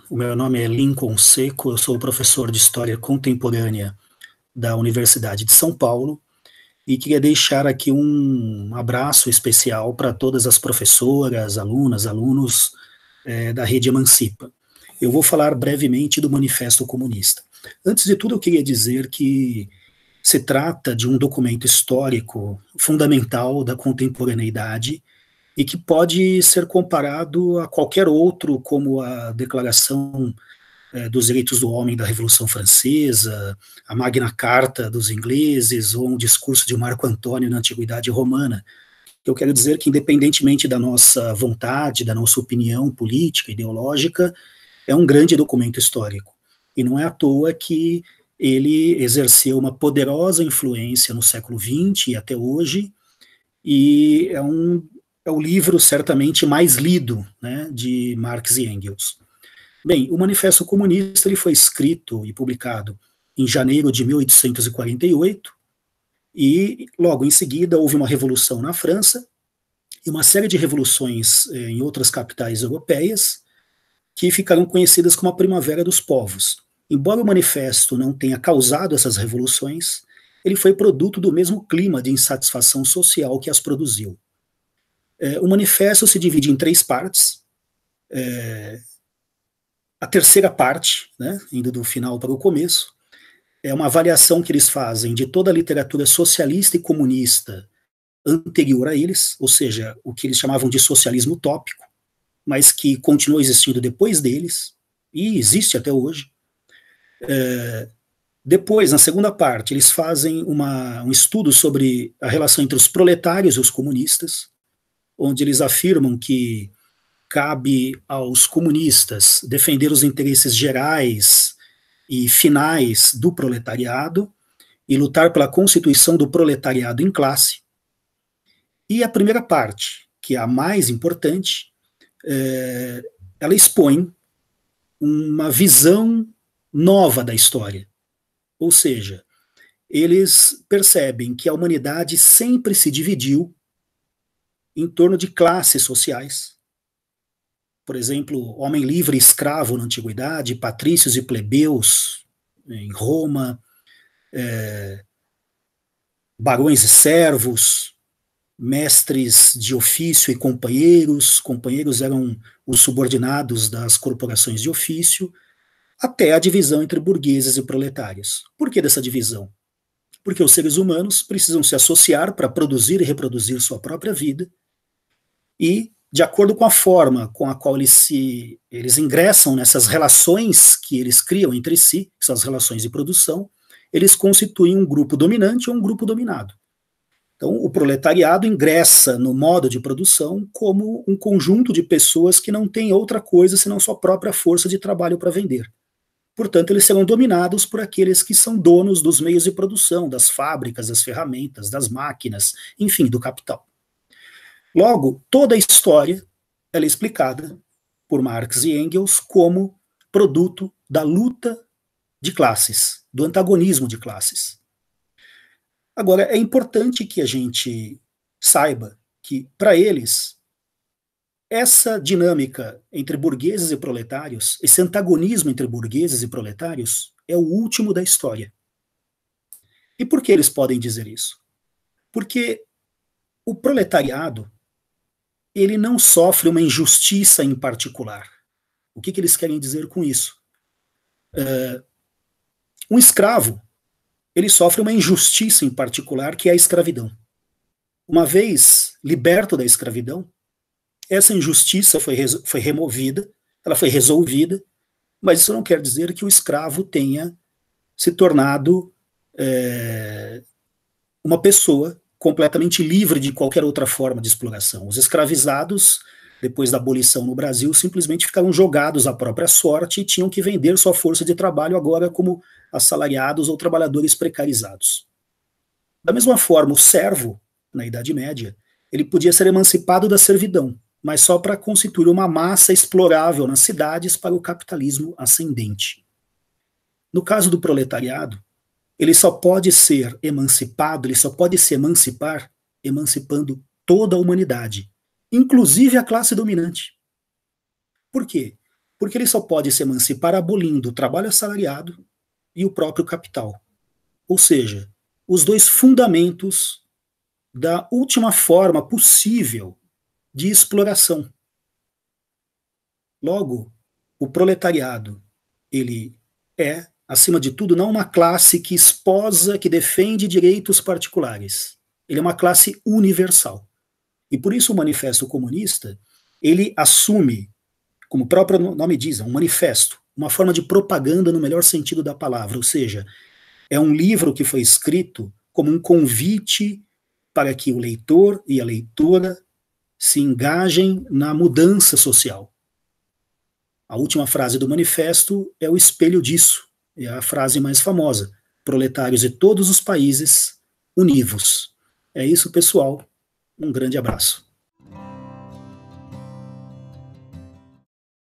O meu nome é Lincoln Seco, eu sou professor de História Contemporânea da Universidade de São Paulo e queria deixar aqui um abraço especial para todas as professoras, alunas, alunos da Rede Emancipa. Eu vou falar brevemente do Manifesto Comunista. Antes de tudo, eu queria dizer que se trata de um documento histórico fundamental da contemporaneidade e que pode ser comparado a qualquer outro, como a Declaração dos Direitos do Homem da Revolução Francesa, a Magna Carta dos ingleses, ou um discurso de Marco Antônio na Antiguidade Romana. Eu quero dizer que, independentemente da nossa vontade, da nossa opinião política, ideológica, é um grande documento histórico. E não é à toa que ele exerceu uma poderosa influência no século XX e até hoje, e é o livro certamente mais lido, né, de Marx e Engels. Bem, o Manifesto Comunista ele foi escrito e publicado em janeiro de 1848, e logo em seguida houve uma revolução na França e uma série de revoluções em outras capitais europeias que ficaram conhecidas como a Primavera dos Povos. Embora o manifesto não tenha causado essas revoluções, ele foi produto do mesmo clima de insatisfação social que as produziu. O manifesto se divide em 3 partes. A terceira parte, né, indo do final para o começo, é uma avaliação que eles fazem de toda a literatura socialista e comunista anterior a eles, ou seja, o que eles chamavam de socialismo utópico, mas que continuou existindo depois deles, e existe até hoje. Depois, na segunda parte, eles fazem um estudo sobre a relação entre os proletários e os comunistas, onde eles afirmam que cabe aos comunistas defender os interesses gerais e finais do proletariado e lutar pela constituição do proletariado em classe. E a primeira parte, que é a mais importante, ela expõe uma visão nova da história. Ou seja, eles percebem que a humanidade sempre se dividiu em torno de classes sociais. Por exemplo, homem livre e escravo na antiguidade, patrícios e plebeus em Roma, barões e servos, mestres de ofício e companheiros. Companheiros eram os subordinados das corporações de ofício, até a divisão entre burgueses e proletários. Por que dessa divisão? Porque os seres humanos precisam se associar para produzir e reproduzir sua própria vida, e, de acordo com a forma com a qual eles ingressam nessas relações que eles criam entre si, que são as relações de produção, eles constituem um grupo dominante ou um grupo dominado. Então, o proletariado ingressa no modo de produção como um conjunto de pessoas que não têm outra coisa senão sua própria força de trabalho para vender. Portanto, eles serão dominados por aqueles que são donos dos meios de produção, das fábricas, das ferramentas, das máquinas, enfim, do capital. Logo, toda a história ela é explicada por Marx e Engels como produto da luta de classes, do antagonismo de classes. Agora, é importante que a gente saiba que, para eles, essa dinâmica entre burgueses e proletários, esse antagonismo entre burgueses e proletários, é o último da história. E por que eles podem dizer isso? Porque o proletariado ele não sofre uma injustiça em particular. O que eles querem dizer com isso? Um escravo, ele sofre uma injustiça em particular, que é a escravidão. Uma vez liberto da escravidão, essa injustiça foi removida, ela foi resolvida, mas isso não quer dizer que o escravo tenha se tornado uma pessoa completamente livre de qualquer outra forma de exploração. Os escravizados, depois da abolição no Brasil, simplesmente ficaram jogados à própria sorte e tinham que vender sua força de trabalho agora como assalariados ou trabalhadores precarizados. Da mesma forma, o servo, na Idade Média, ele podia ser emancipado da servidão, mas só para constituir uma massa explorável nas cidades para o capitalismo ascendente. No caso do proletariado, ele só pode ser emancipado, ele só pode se emancipar emancipando toda a humanidade, inclusive a classe dominante. Por quê? Porque ele só pode se emancipar abolindo o trabalho assalariado e o próprio capital. Ou seja, os dois fundamentos da última forma possível de exploração. Logo, o proletariado, ele é, acima de tudo, não uma classe que esposa, que defende direitos particulares. Ele é uma classe universal. E por isso o Manifesto Comunista, ele assume, como o próprio nome diz, um manifesto, uma forma de propaganda no melhor sentido da palavra, ou seja, é um livro que foi escrito como um convite para que o leitor e a leitora se engajem na mudança social. A última frase do manifesto é o espelho disso, é a frase mais famosa: proletários de todos os países, univos. É isso, pessoal. Um grande abraço.